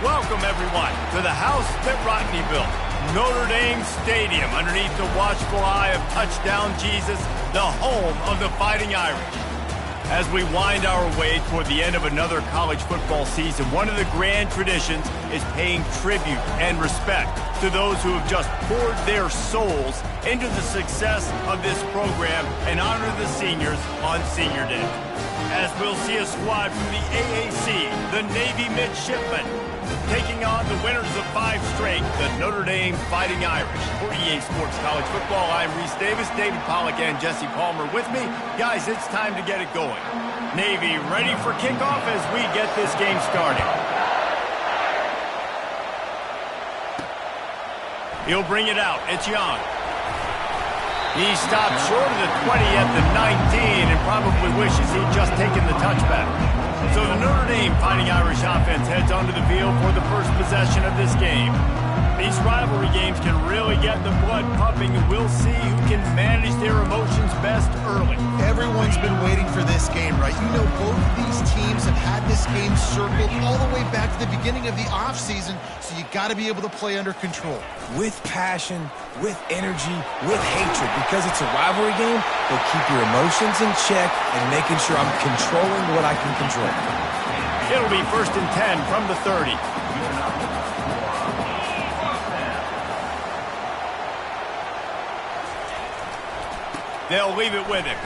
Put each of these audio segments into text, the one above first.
Welcome, everyone, to the house that Rodney built, Notre Dame Stadium, underneath the watchful eye of Touchdown Jesus, the home of the Fighting Irish. As we wind our way toward the end of another college football season, one of the grand traditions is paying tribute and respect to those who have just poured their souls into the success of this program and honor the seniors on Senior Day. As we'll see a squad from the AAC, the Navy Midshipmen, taking on the winners of 5 straight, the Notre Dame Fighting Irish. For EA Sports College Football, I'm Reese Davis, David Pollack, and Jesse Palmer with me. Guys, it's time to get it going. Navy ready for kickoff as we get this game started. He'll bring it out. It's Young. He stopped short of the 20 at the 19 and probably wishes he'd just taken the touchback. So the Notre Dame Fighting Irish offense heads onto the field for the first possession of this game. These rivalry games can really get the blood pumping, and we'll see who can manage their emotions best early. Everyone's been waiting for this game, right? You know, both of these teams have had this game circled all the way back to the beginning of the offseason, so you got to be able to play under control. With passion, with energy, with hatred, because it's a rivalry game, but keep your emotions in check and making sure I'm controlling what I can control. It'll be 1st and 10 from the 30. They'll leave it with him.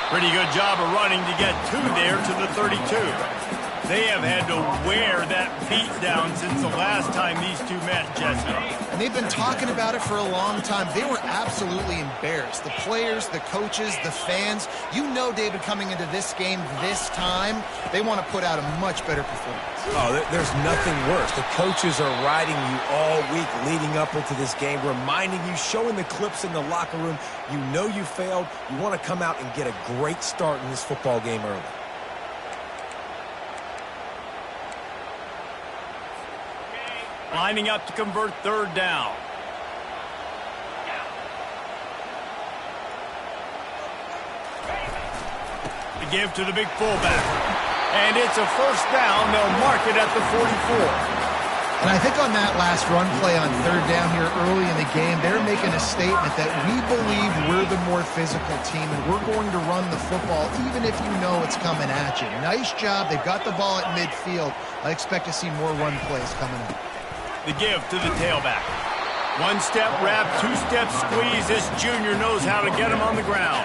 Pretty good job of running to get 2 there to the 32. They have had to wear that beat down since the last time these two met, Jesse. And they've been talking about it for a long time. They were absolutely embarrassed. The players, the coaches, the fans. You know, David, coming into this game this time, they want to put out a much better performance. Oh, there's nothing worse. The coaches are riding you all week leading up into this game, reminding you, showing the clips in the locker room. You know you failed. You want to come out and get a great start in this football game early. Lining up to convert 3rd down. The give to the big fullback. And it's a 1st down. They'll mark it at the 44. And I think on that last run play on 3rd down here early in the game, they're making a statement that we believe we're the more physical team and we're going to run the football even if you know it's coming at you. Nice job. They've got the ball at midfield. I expect to see more run plays coming up. The give to the tailback. 1-step wrap, 2-step squeeze. This junior knows how to get him on the ground.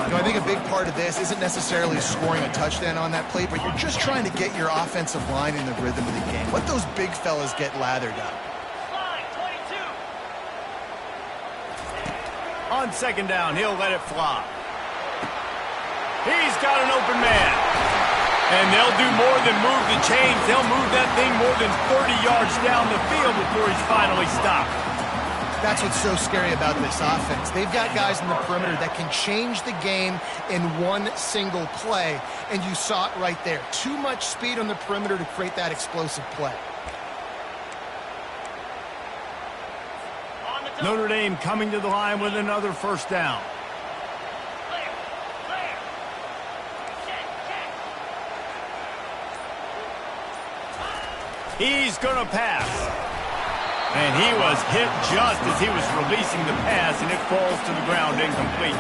You know, I think a big part of this isn't necessarily scoring a touchdown on that play, but you're just trying to get your offensive line in the rhythm of the game. Let those big fellas get lathered up. On 2nd down, he'll let it fly. He's got an open man. And they'll do more than move the chains. They'll move that thing more than 30 yards down the field before he's finally stopped. That's what's so scary about this offense. They've got guys in the perimeter that can change the game in one single play, and you saw it right there. Too much speed on the perimeter to create that explosive play. Notre Dame coming to the line with another 1st down. He's going to pass. And he was hit just as he was releasing the pass, and it falls to the ground incomplete.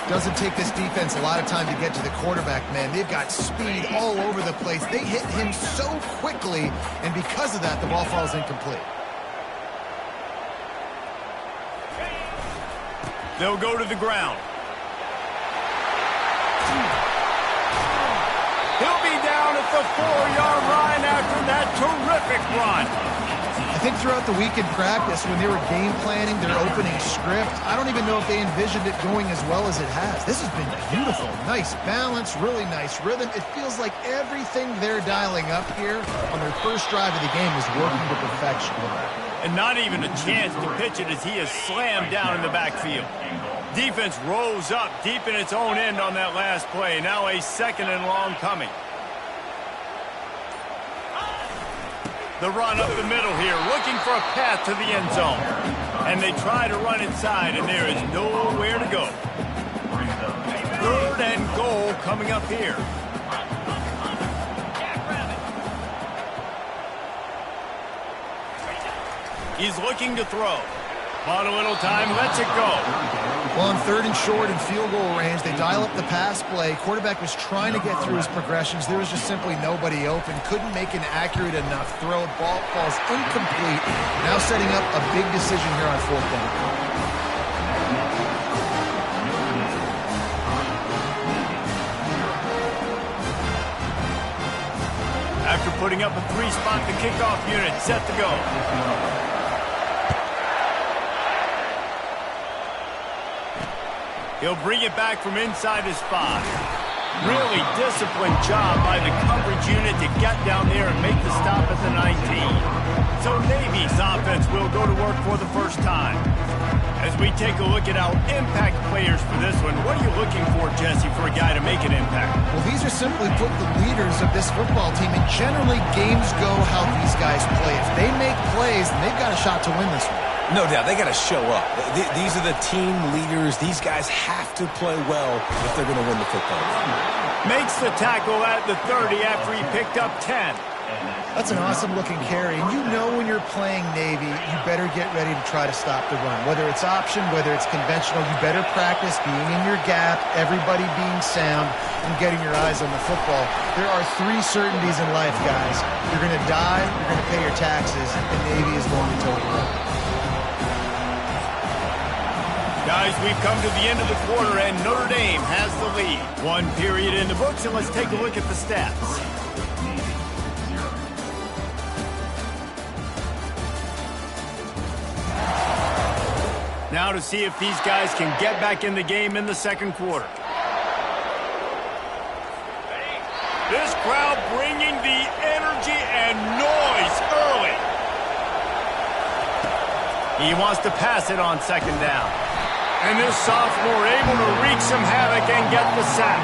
Doesn't take this defense a lot of time to get to the quarterback, man. They've got speed all over the place. They hit him so quickly, and because of that, the ball falls incomplete. They'll go to the ground. He'll be down at the 4-yard line after that terrific run. I think throughout the week in practice, when they were game planning their opening script, I don't even know if they envisioned it going as well as it has. This has been beautiful. Nice balance, really nice rhythm. It feels like everything they're dialing up here on their first drive of the game is working to perfection. And not even a chance to pitch it as he is slammed down in the backfield. Defense rose up deep in its own end on that last play. Now a 2nd and long coming. The run up the middle here, looking for a path to the end zone. And they try to run inside, and there is nowhere to go. 3rd and goal coming up here. He's looking to throw. Bought a little time, lets it go. Well, on 3rd and short and field goal range, they dial up the pass play. Quarterback was trying to get through his progressions. There was just simply nobody open. Couldn't make an accurate enough throw. Ball falls incomplete. Now setting up a big decision here on 4th down. After putting up a 3-spot, the kickoff unit set to go. He'll bring it back from inside his 5. Really disciplined job by the coverage unit to get down there and make the stop at the 19. So Navy's offense will go to work for the first time. As we take a look at our impact players for this one, what are you looking for, Jesse, for a guy to make an impact? Well, these are simply put the leaders of this football team, and generally games go how these guys play. If they make plays, then they've got a shot to win this one. No doubt, they got to show up. These are the team leaders. These guys have to play well if they're going to win the football game. Makes the tackle at the 30 after he picked up 10. That's an awesome-looking carry, and you know when you're playing Navy, you better get ready to try to stop the run. Whether it's option, whether it's conventional, you better practice being in your gap, everybody being sound, and getting your eyes on the football. There are 3 certainties in life, guys. You're going to die, you're going to pay your taxes, and Navy is going to toe the road. Guys, we've come to the end of the quarter, and Notre Dame has the lead. 1 period in the books, and let's take a look at the stats. Now to see if these guys can get back in the game in the second quarter. This crowd bringing the energy and noise early. He wants to pass it on 2nd down. And this sophomore able to wreak some havoc and get the sack.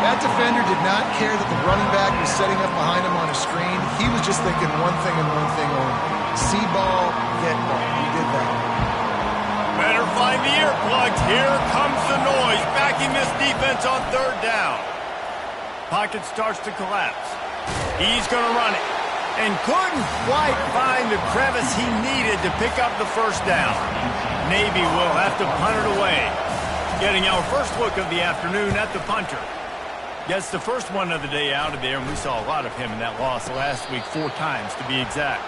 That defender did not care that the running back was setting up behind him on a screen. He was just thinking one thing and one thing only. See ball, get ball. He did that. Better find the earplugs. Here comes the noise, backing this defense on 3rd down. Pocket starts to collapse. He's going to run it. And couldn't quite find the crevice he needed to pick up the 1st down. Navy will have to punt it away. Getting our first look of the afternoon at the punter. Gets the first one of the day out of there, and we saw a lot of him in that loss last week, 4 times to be exact.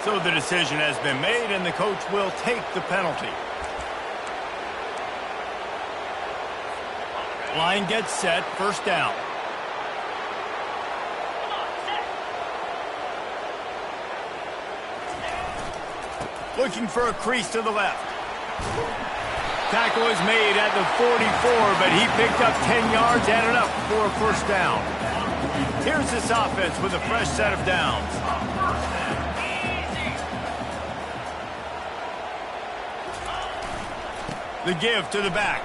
So the decision has been made, and the coach will take the penalty. Line gets set, 1st down. Looking for a crease to the left. Tackle is made at the 44, but he picked up 10 yards, added up for a 1st down. Here's this offense with a fresh set of downs. The give to the back.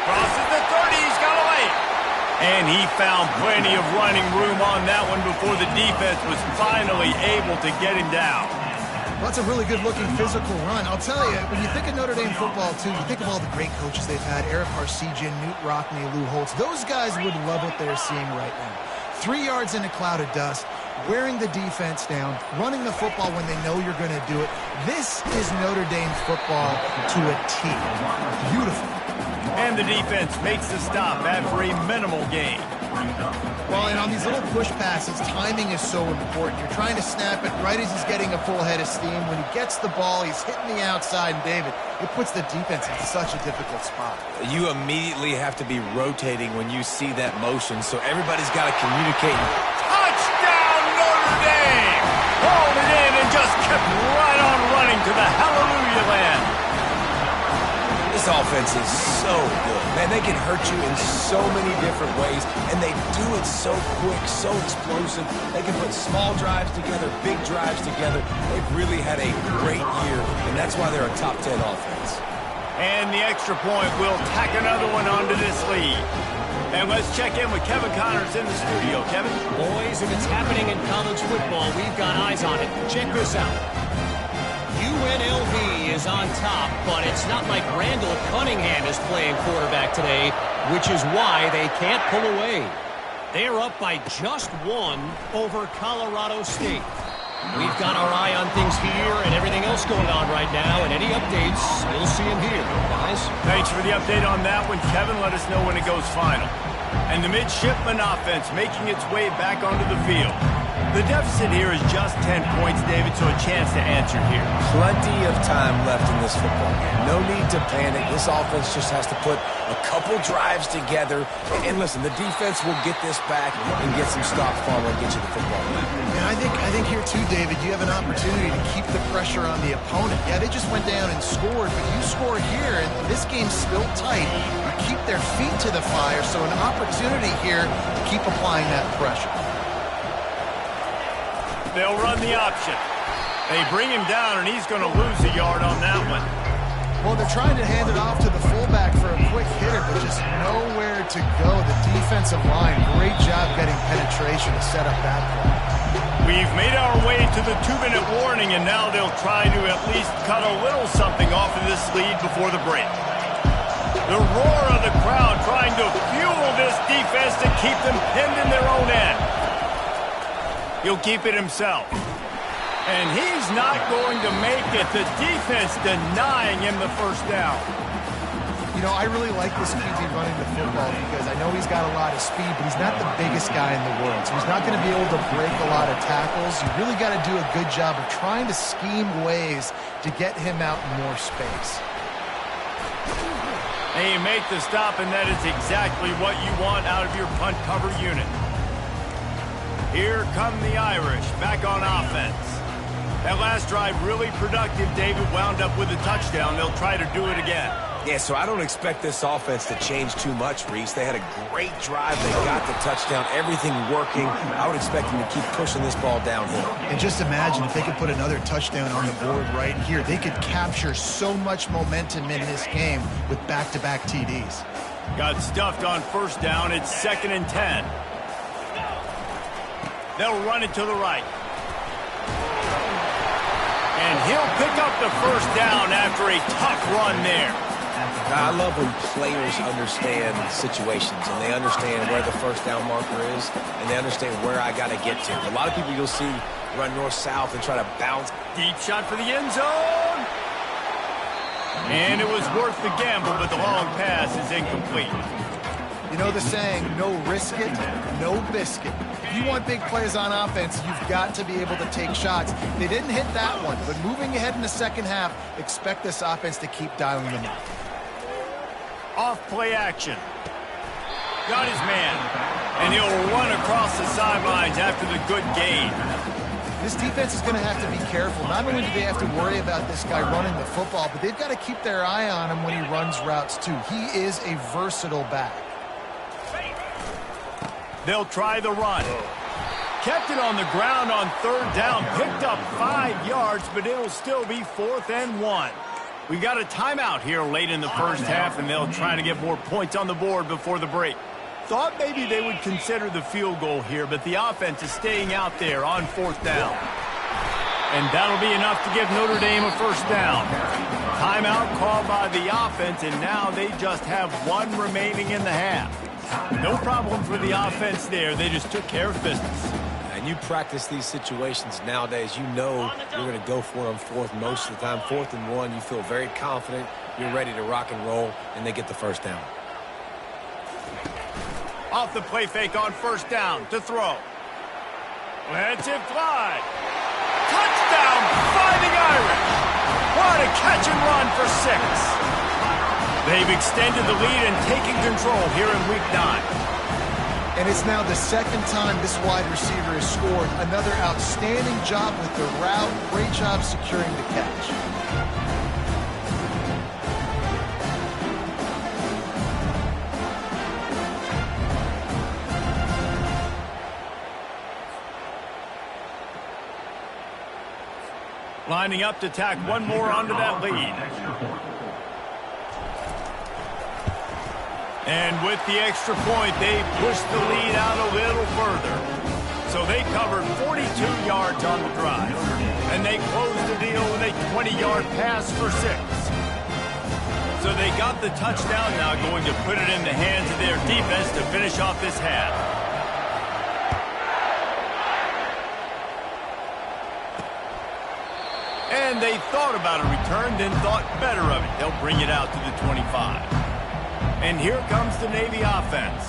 Crosses the 30, he's got away. And he found plenty of running room on that one before the defense was finally able to get him down. Well, that's a really good-looking physical run. I'll tell you, when you think of Notre Dame football, too, you think of all the great coaches they've had, Eric Harsegian, Newt Rockne, Lou Holtz. Those guys would love what they're seeing right now. 3 yards in a cloud of dust, wearing the defense down, running the football when they know you're going to do it. This is Notre Dame football to a T. Beautiful. And the defense makes the stop after a minimal gain. Well, and on these little push passes, timing is so important. You're trying to snap it right as he's getting a full head of steam. When he gets the ball, he's hitting the outside, and David, it puts the defense in such a difficult spot. You immediately have to be rotating when you see that motion, so everybody's got to communicate. Touchdown, Notre Dame! Hauled it in and just kept right on running to the hallelujah land. This offense is so good. Man, they can hurt you in so many different ways, and they do it so quick, so explosive. They can put small drives together, big drives together. They've really had a great year, and that's why they're a top 10 offense. And the extra point will tack another one onto this lead. And let's check in with Kevin Connors in the studio. Kevin? Boys, if it's happening in college football, we've got eyes on it. Check this out. UNLV is is on top, but it's not like Randall Cunningham is playing quarterback today, which is why they can't pull away. They're up by just one over Colorado State. We've got our eye on things here and everything else going on right now, and any updates, we'll see them here, guys. Thanks for the update on that one, Kevin. Let us know when it goes final. And the midshipman offense making its way back onto the field. The deficit here is just 10 points, David, so a chance to answer here. Plenty of time left in this football game. No need to panic. This offense just has to put a couple drives together. And listen, the defense will get this back and get some stops following and get you the football back. And I think here too, David, you have an opportunity to keep the pressure on the opponent. Yeah, they just went down and scored, but you score here, and this game's still tight. You keep their feet to the fire, so an opportunity here to keep applying that pressure. They'll run the option. They bring him down, and he's going to lose a yard on that one. Well, they're trying to hand it off to the fullback for a quick hitter, but just nowhere to go. The defensive line, great job getting penetration to set up that play. We've made our way to the 2-minute warning, and now they'll try to at least cut a little something off of this lead before the break. The roar of the crowd trying to fuel this defense to keep them pinned in their own end. He'll keep it himself. And he's not going to make it. The defense denying him the first down. You know, I really like this QB running the football because I know he's got a lot of speed, but he's not the biggest guy in the world. So he's not going to be able to break a lot of tackles. You really got to do a good job of trying to scheme ways to get him out in more space. And you make the stop, and that is exactly what you want out of your punt cover unit. Here come the Irish, back on offense. That last drive really productive. David wound up with a touchdown. They'll try to do it again. Yeah, so I don't expect this offense to change too much, Reese. They had a great drive. They got the touchdown, everything working. I would expect them to keep pushing this ball downhill. And just imagine if they could put another touchdown on the board right here. They could capture so much momentum in this game with back-to-back TDs. Got stuffed on first down. It's 2nd and 10. They'll run it to the right. And he'll pick up the first down after a tough run there. I love when players understand situations and they understand where the first down marker is and they understand where I got to get to. A lot of people you'll see run north-south and try to bounce. Deep shot for the end zone. And it was worth the gamble, but the long pass is incomplete. You know the saying, no risk it, no biscuit. If you want big plays on offense, you've got to be able to take shots. They didn't hit that one, but moving ahead in the second half, expect this offense to keep dialing them up. Off play action. Got his man. And he'll run across the sidelines after the good gain. This defense is going to have to be careful. Not only do they have to worry about this guy running the football, but they've got to keep their eye on him when he runs routes too. He is a versatile back. They'll try the run. Kept it on the ground on third down. Picked up 5 yards, but it'll still be 4th and 1. We got a timeout here late in the first half, and they'll try to get more points on the board before the break. Thought maybe they would consider the field goal here, but the offense is staying out there on 4th down. And that'll be enough to give Notre Dame a first down. Timeout called by the offense, and now they just have 1 remaining in the half. No problems with the offense there. They just took care of business. And you practice these situations nowadays, you know you're going to go for them 4th most of the time. 4th and 1, you feel very confident. You're ready to rock and roll, and they get the first down. Off the play fake on first down to throw. Lets it fly. Touchdown, Fighting Irish. What a catch and run for 6. They've extended the lead and taken control here in Week 9. And it's now the 2nd time this wide receiver has scored. Another outstanding job with the route. Great job securing the catch. Lining up to tack 1 more onto that lead. And with the extra point, they pushed the lead out a little further. So they covered 42 yards on the drive. And they close the deal with a 20-yard pass for 6. So they got the touchdown, now going to put it in the hands of their defense to finish off this half. And they thought about a return, then thought better of it. They'll bring it out to the 25. And here comes the Navy offense.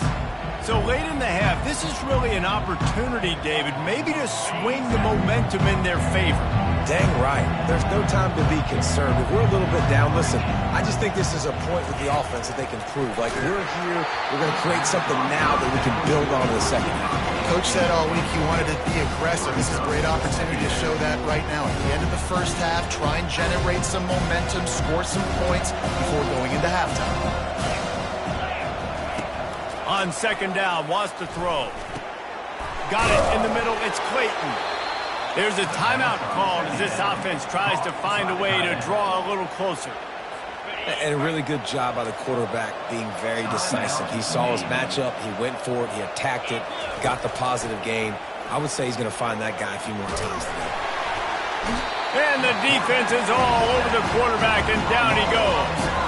So late in the half, this is really an opportunity, David, maybe to swing the momentum in their favor. Dang right. There's no time to be concerned. If we're a little bit down, listen, I just think this is a point with the offense that they can prove. Like, we're here, we're going to create something now that we can build on in the second half. Coach said all week he wanted to be aggressive. This is a great opportunity to show that right now. At the end of the first half, try and generate some momentum, score some points before going into halftime. On second down, wants to throw. Got it in the middle. It's Clayton. There's a timeout called as this offense tries to find a way to draw a little closer. And a really good job by the quarterback being very decisive. He saw his matchup. He went for it. He attacked it. Got the positive gain. I would say he's going to find that guy a few more times today. And the defense is all over the quarterback, and down he goes.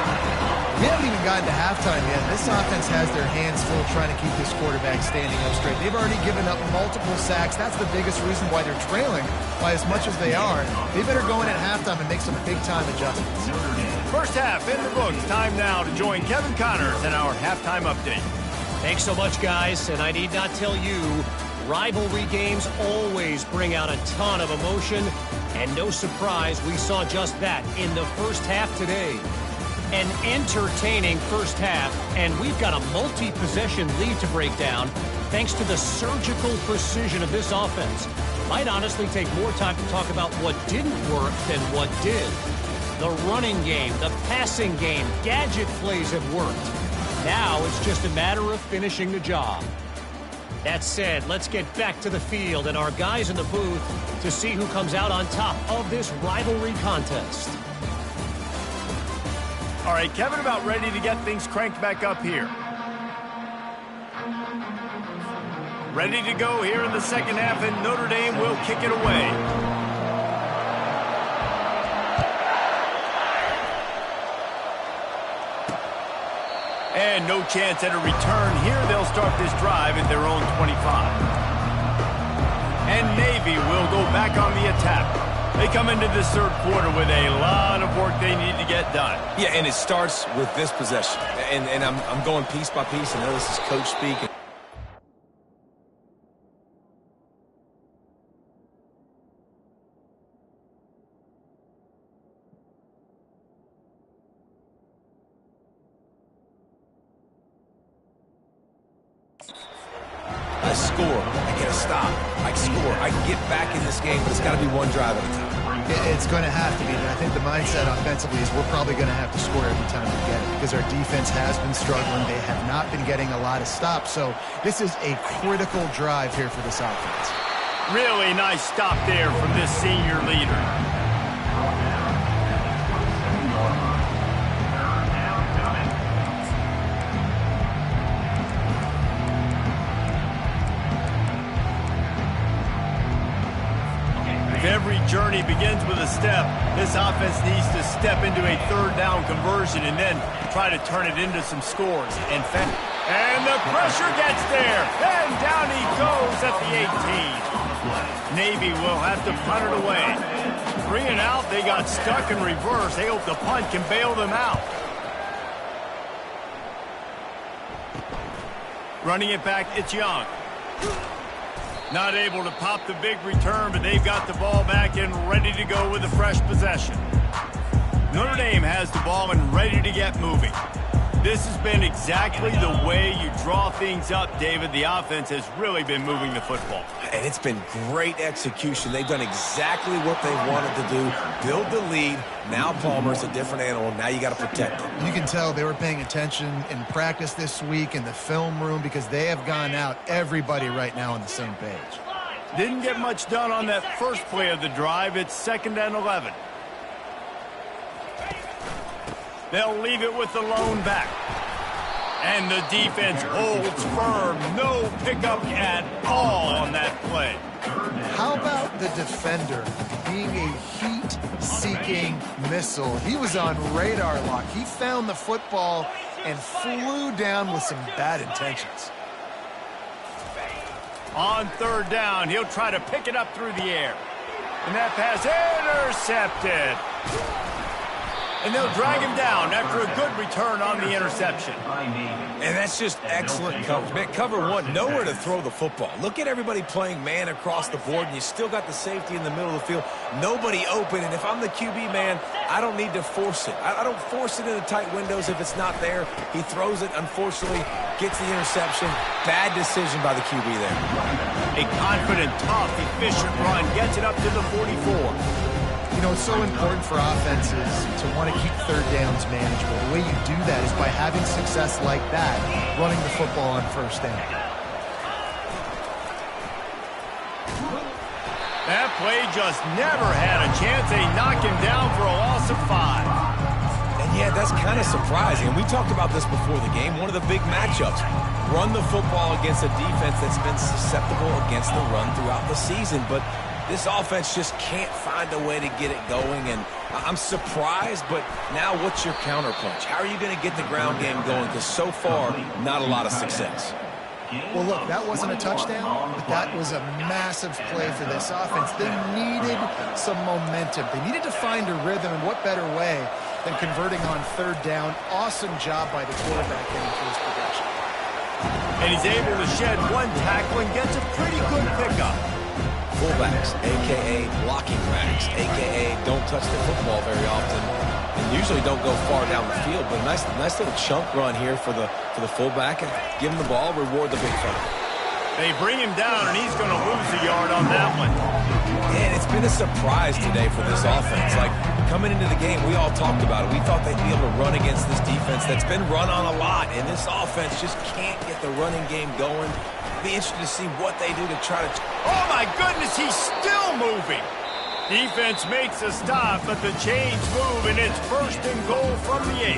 We haven't even gotten to halftime yet. This offense has their hands full trying to keep this quarterback standing up straight. They've already given up multiple sacks. That's the biggest reason why they're trailing by as much as they are. They better go in at halftime and make some big-time adjustments. First half in the books. Time now to join Kevin Connors in our halftime update. Thanks so much, guys. And I need not tell you, rivalry games always bring out a ton of emotion. And no surprise, we saw just that in the first half today. An entertaining first half, and we've got a multi-possession lead to break down thanks to the surgical precision of this offense. Might honestly take more time to talk about what didn't work than what did. The running game, the passing game, gadget plays have worked. Now it's just a matter of finishing the job. That said, let's get back to the field and our guys in the booth to see who comes out on top of this rivalry contest. All right, Kevin, about ready to get things cranked back up here. Ready to go here in the second half, and Notre Dame will kick it away. And no chance at a return here. They'll start this drive at their own 25. And Navy will go back on the attack. They come into this third quarter with a lot of work they need to get done. Yeah, and it starts with this possession. And I'm going piece by piece. I know this is coach speak. I score. I get a stop. I score. I get back in this game, but it's got to be one drive at a time. It's going to have to be, but I think the mindset offensively is we're probably going to have to score every time we get it because our defense has been struggling. They have not been getting a lot of stops, so this is a critical drive here for this offense. Really nice stop there from this senior leader. Every journey begins with a step. This offense needs to step into a third down conversion and then try to turn it into some scores. And the pressure gets there. And down he goes at the 18. Navy will have to punt it away. Bring it out. They got stuck in reverse. They hope the punt can bail them out. Running it back, it's Young. Not able to pop the big return, but they've got the ball back and ready to go with a fresh possession. Notre Dame has the ball and ready to get moving. This has been exactly the way you draw things up, David. The offense has really been moving the football. And it's been great execution. They've done exactly what they wanted to do. Build the lead. Now Palmer's a different animal. Now you got to protect it. You can tell they were paying attention in practice this week in the film room because they have gone out, everybody right now on the same page. Didn't get much done on that first play of the drive. It's 2nd and 11. They'll leave it with the lone back. And the defense holds firm. No pickup at all on that play. How about the defender being a heat-seeking missile. He was on radar lock. He found the football and flew down with some bad intentions. On third down, he'll try to pick it up through the air. And that pass intercepted. And they'll drag him down after a good return on the interception. And that's just excellent coverage. Man, cover one, nowhere to throw the football. Look at everybody playing man across the board, and you still got the safety in the middle of the field. Nobody open, and if I'm the QB, man, I don't need to force it. I don't force it into tight windows if it's not there. He throws it, unfortunately, gets the interception. Bad decision by the QB there. A confident, tough, efficient run gets it up to the 44. You know, it's so important for offenses to want to keep third downs manageable. The way you do that is by having success like that, running the football on first down. That play just never had a chance. They knock him down for a loss of 5. And yeah, that's kind of surprising. And we talked about this before the game. One of the big matchups. Run the football against a defense that's been susceptible against the run throughout the season. But this offense just can't find a way to get it going, and I'm surprised, but now what's your counterpunch? How are you going to get the ground game going? Because so far, not a lot of success. Well, look, that wasn't a touchdown, but that was a massive play for this offense. They needed some momentum. They needed to find a rhythm, and what better way than converting on third down. Awesome job by the quarterback getting through his progression. And he's able to shed one tackle and gets a pretty good pickup. Fullbacks, a.k.a. blocking backs, a.k.a. don't touch the football very often, and usually don't go far down the field. But a nice little chunk run here for the fullback, and give him the ball, reward the big fella. They bring him down, and he's going to lose a yard on that one. And it's been a surprise today for this offense. Like, coming into the game, we all talked about it. We thought they'd be able to run against this defense that's been run on a lot, and this offense just can't get the running game going. Be interested to see what they do to try to... Oh, my goodness, he's still moving. Defense makes a stop, but the chains move, and it's first and goal from the 8.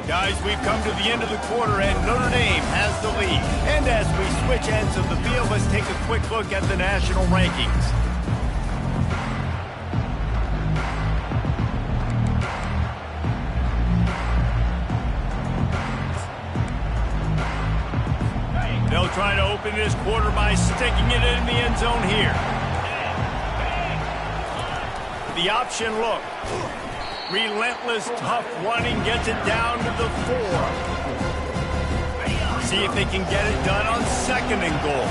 Guys, we've come to the end of the quarter, and Notre Dame has the lead. And as we switch ends of the field, let's take a quick look at the national rankings. They'll try to open this quarter by sticking it in the end zone here. The option look. Relentless, tough running gets it down to the 4. See if they can get it done on second and goal.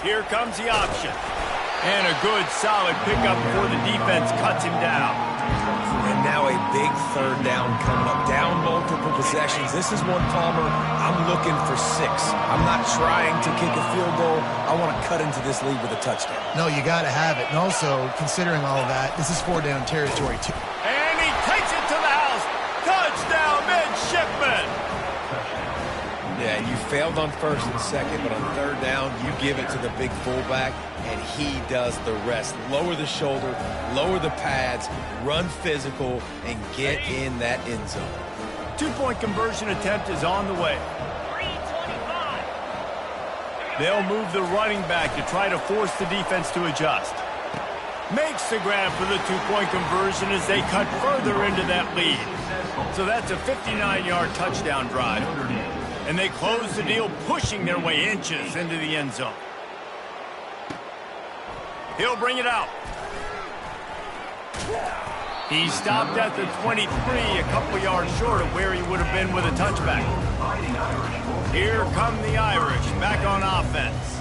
Here comes the option. And a good, solid pickup before the defense cuts him down. And now a big third down coming up. Down multiple possessions. This is one, Palmer, I'm looking for 6. I'm not trying to kick a field goal. I want to cut into this lead with a touchdown. No, you got to have it. And also, considering all of that, this is 4-down territory, too. And he takes it to the house. Touchdown, midshipman. Yeah, you failed on first and second, but on third down, you give it to the big fullback, and he does the rest. Lower the shoulder, lower the pads, run physical, and get in that end zone. 2-point conversion attempt is on the way. They'll move the running back to try to force the defense to adjust. Makes the grab for the 2-point conversion as they cut further into that lead. So that's a 59-yard touchdown drive. And they close the deal, pushing their way inches into the end zone. He'll bring it out. He stopped at the 23, a couple yards short of where he would have been with a touchback. Here come the Irish, back on offense.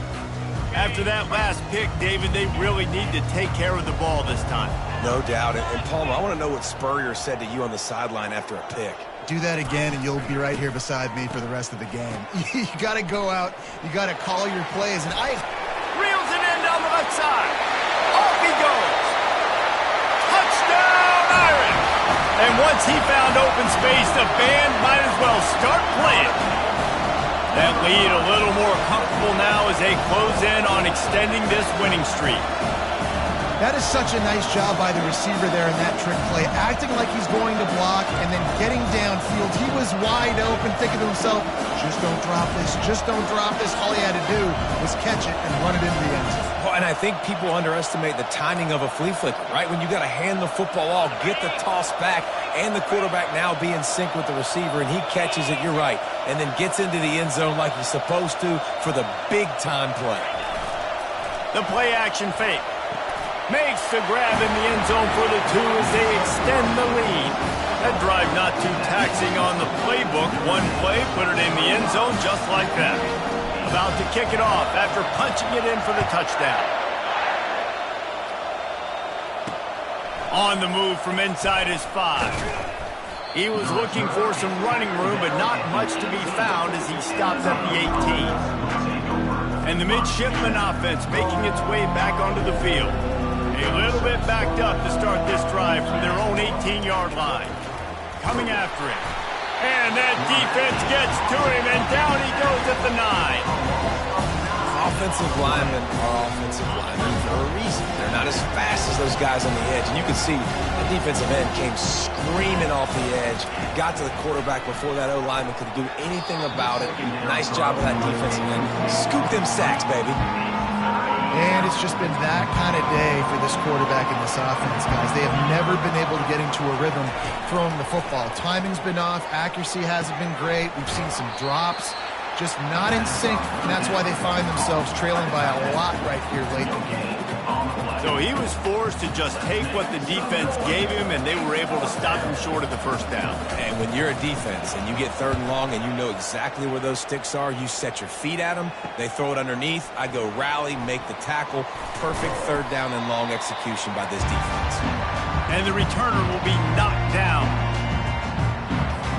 After that last pick, David, they really need to take care of the ball this time. No doubt. And Palmer, I want to know what Spurrier said to you on the sideline after a pick. Do that again, and you'll be right here beside me for the rest of the game. You got to go out. You got to call your plays. And reels it in down the left side. Off he goes. Touchdown, Irish. And once he found open space, the band might as well start playing. That lead a little more comfortable now as they close in on extending this winning streak. That is such a nice job by the receiver there in that trick play, acting like he's going to block and then getting downfield. He was wide open, thinking to himself, just don't drop this, just don't drop this. All he had to do was catch it and run it into the end zone. Well, and I think people underestimate the timing of a flea flicker, right? When you got to hand the football off, get the toss back, and the quarterback now be in sync with the receiver, and he catches it, you're right, and then gets into the end zone like he's supposed to for the big-time play. The play-action fake. Makes the grab in the end zone for the 2 as they extend the lead. That drive not too taxing on the playbook. One play, put it in the end zone just like that. About to kick it off after punching it in for the touchdown. On the move from inside his 5. He was looking for some running room, but not much to be found as he stops at the 18. And the midshipman offense making its way back onto the field. A little bit backed up to start this drive from their own 18-yard line. Coming after it. And that defense gets to him, and down he goes at the 9. Offensive linemen are offensive linemen for a reason. They're not as fast as those guys on the edge. And you can see the defensive end came screaming off the edge, got to the quarterback before that O-lineman could do anything about it. Nice job of that defensive end. Scoop them sacks, baby. And it's just been that kind of day for this quarterback in this offense, guys. They have never been able to get into a rhythm throwing the football. Timing's been off. Accuracy hasn't been great. We've seen some drops. Just not in sync, and that's why they find themselves trailing by a lot right here late in the game. So he was forced to just take what the defense gave him, and they were able to stop him short of the first down. And when you're a defense and you get 3rd and long and you know exactly where those sticks are, you set your feet at them, they throw it underneath, I go rally, make the tackle. Perfect 3rd down and long execution by this defense. And the returner will be knocked down.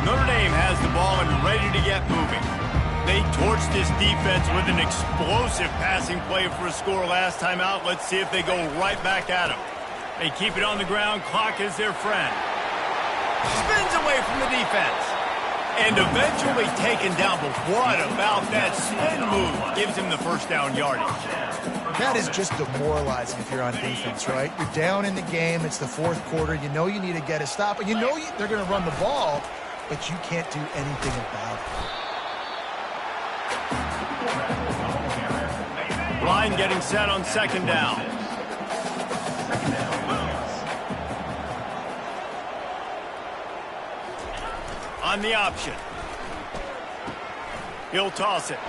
Notre Dame has the ball and ready to get moving. They torched this defense with an explosive passing play for a score last time out. Let's see if they go right back at him. They keep it on the ground. Clock is their friend. Spins away from the defense. And eventually taken down. But what about that spin move? Gives him the first down yardage. That is just demoralizing if you're on defense, right? You're down in the game. It's the 4th quarter. You know you need to get a stop. And you know they're going to run the ball, but you can't do anything about it. Line getting set on 2nd down. On the option. He'll toss it.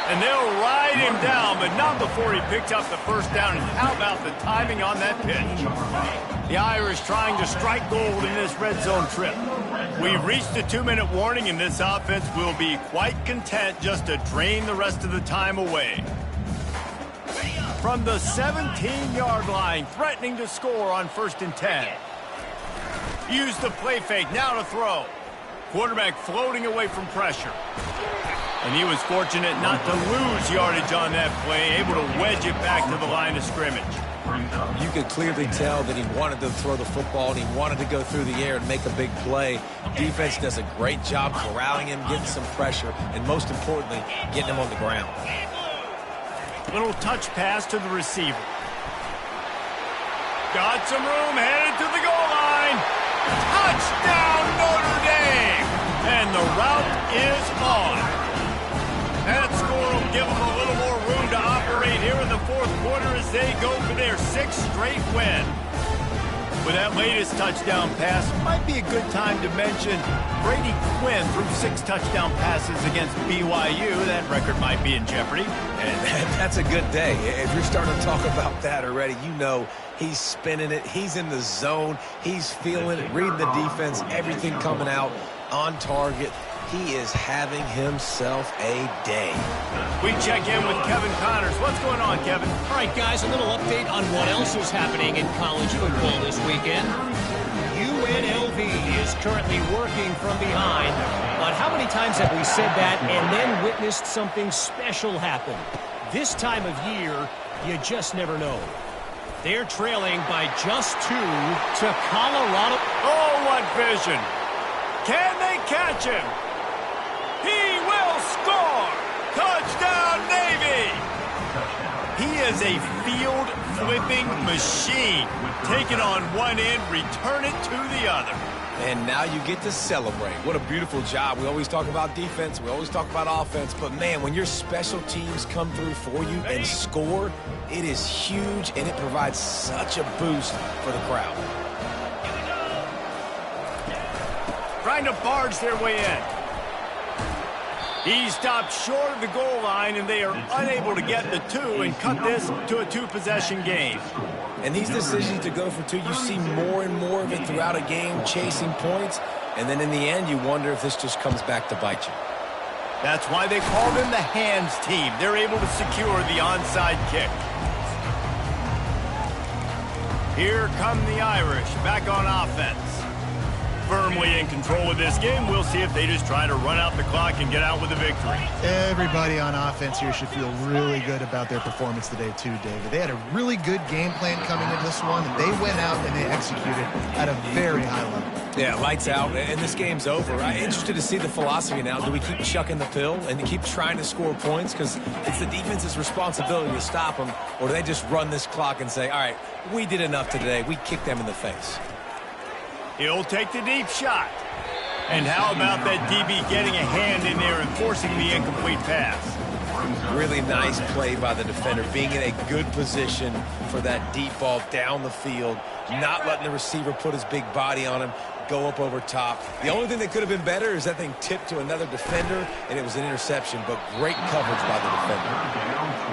And they'll ride him down, but not before he picked up the first down. And how about the timing on that pitch? The Irish trying to strike gold in this red zone trip. We've reached a 2-minute warning, and this offense will be quite content just to drain the rest of the time away. From the 17-yard line, threatening to score on 1st and 10. Use the play fake, now to throw. Quarterback floating away from pressure. And he was fortunate not to lose yardage on that play, able to wedge it back to the line of scrimmage. You could clearly tell that he wanted to throw the football and he wanted to go through the air and make a big play. Defense does a great job corralling him, getting some pressure, and most importantly, getting him on the ground. Little touch pass to the receiver. Got some room, headed to the goal line. Touchdown, Notre Dame! And the route is on. That score will give them a little more room to operate here in the 4th quarter as they go for their 6th straight win. With that latest touchdown pass, might be a good time to mention Brady Quinn threw 6 touchdown passes against BYU. That record might be in jeopardy. And that's a good day. If you're starting to talk about that already, you know he's spinning it. He's in the zone. He's feeling it, reading the defense, everything coming out on target. He is having himself a day. We check in with Kevin Connors. What's going on, Kevin? All right, guys, a little update on what else is happening in college football this weekend. UNLV is currently working from behind. But how many times have we said that and then witnessed something special happen? This time of year, you just never know. They're trailing by just 2 to Colorado. Oh, what vision. Can they catch him? He will score! Touchdown, Navy! He is a field-flipping machine. Take it on one end, return it to the other. And now you get to celebrate. What a beautiful job. We always talk about defense. We always talk about offense. But, man, when your special teams come through for you and score, it is huge, and it provides such a boost for the crowd. Trying to barge their way in. He stopped short of the goal line, and they are unable to get the two and cut this to a two-possession game. And these decisions to go for two, you see more and more of it throughout a game, chasing points. And then in the end, you wonder if this just comes back to bite you. That's why they call them the hands team. They're able to secure the onside kick. Here come the Irish back on offense. Firmly in control of this game. We'll see if they just try to run out the clock and get out with a victory. Everybody on offense here should feel really good about their performance today too, David. They had a really good game plan coming into this one, and they went out and they executed at a very high level. Yeah, lights out, and this game's over. I'm interested to see the philosophy now. Do we keep chucking the pill and keep trying to score points because it's the defense's responsibility to stop them, or do they just run this clock and say, all right, we did enough today. We kicked them in the face. He'll take the deep shot. And how about that DB getting a hand in there and forcing the incomplete pass? Really nice play by the defender, being in a good position for that deep ball down the field, not letting the receiver put his big body on him, go up over top. The only thing that could have been better is that thing tipped to another defender, and it was an interception, but great coverage by the defender.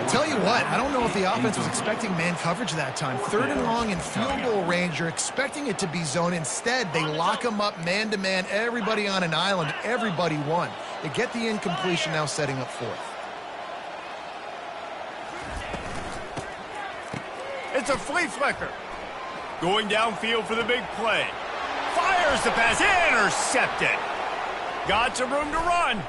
I'll tell you what, I don't know if the offense was expecting man coverage that time. 3rd and long in field goal range, you're expecting it to be zone. Instead, they lock them up man-to-man, everybody on an island, everybody won. They get the incompletion, now setting up 4th. It's a flea flicker. Going downfield for the big play. Fires the pass, intercepted. Got some room to run.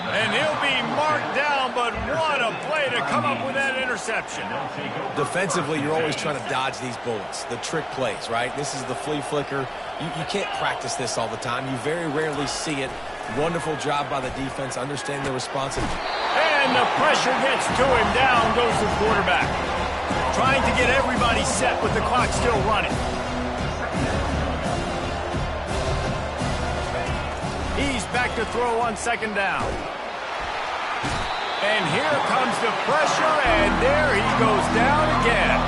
And he'll be marked down, but what a play to come up with that interception. Defensively, you're always trying to dodge these bullets, the trick plays, right? This is the flea flicker. You can't practice this all the time. You very rarely see it. Wonderful job by the defense, understanding the responsibility. And the pressure gets to him. Down goes the quarterback. Trying to get everybody set with the clock still running. He's back to throw on 2nd down. And here comes the pressure, and there he goes down again.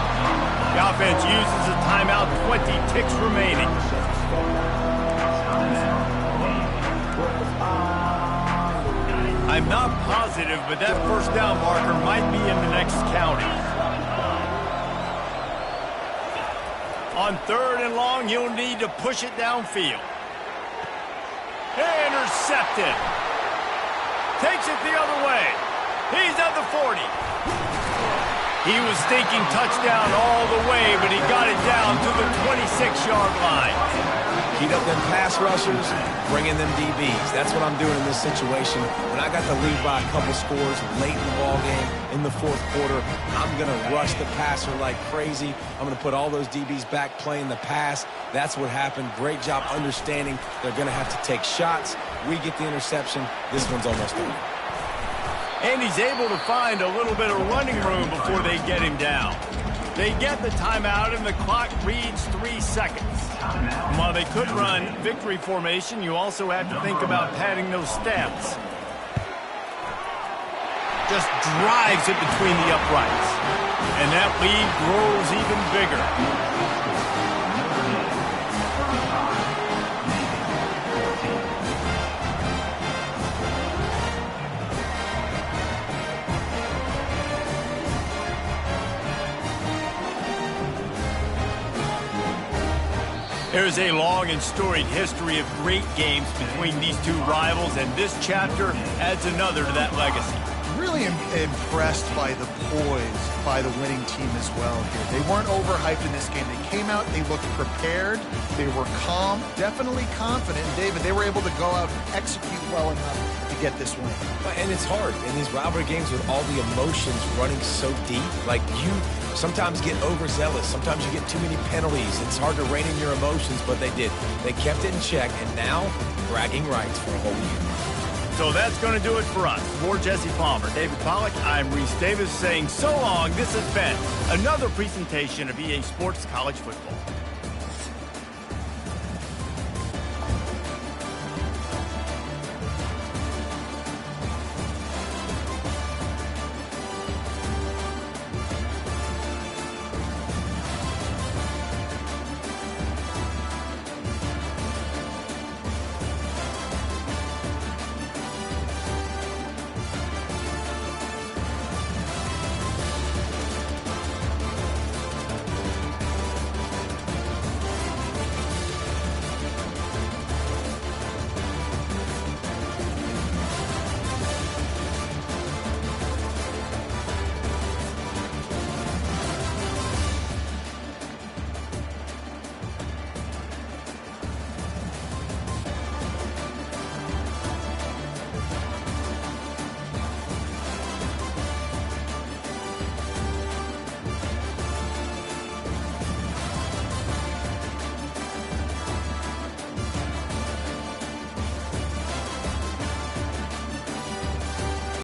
The offense uses a timeout, 20 ticks remaining. I'm not positive, but that 1st down marker might be in the next county. On 3rd and long, he'll need to push it downfield. Intercepted. Takes it the other way. He's at the 40. He was thinking touchdown all the way, but he got it down to the 26-yard line. Heat up them pass rushers, bring in them DBs. That's what I'm doing in this situation. When I got the lead by a couple scores late in the ball game in the 4th quarter, I'm going to rush the passer like crazy. I'm going to put all those DBs back playing the pass. That's what happened. Great job understanding they're going to have to take shots. We get the interception. This one's almost over. And he's able to find a little bit of running room before they get him down. They get the timeout, and the clock reads 3 seconds. And while they could run victory formation, you also have to think about padding those stats. Just drives it between the uprights. And that lead grows even bigger. There's a long and storied history of great games between these two rivals, and this chapter adds another to that legacy. Really impressed by the poise by the winning team as well here. They weren't overhyped in this game. They came out, they looked prepared, they were calm, definitely confident. And David, they were able to go out and execute well enough to get this win. And it's hard in these rivalry games with all the emotions running so deep. Like, you sometimes get overzealous. Sometimes you get too many penalties. It's hard to rein in your emotions, but they did. They kept it in check, and now bragging rights for a whole year. So that's going to do it for us. For Jesse Palmer, David Pollack, I'm Reese Davis saying so long. This has been another presentation of EA Sports College Football.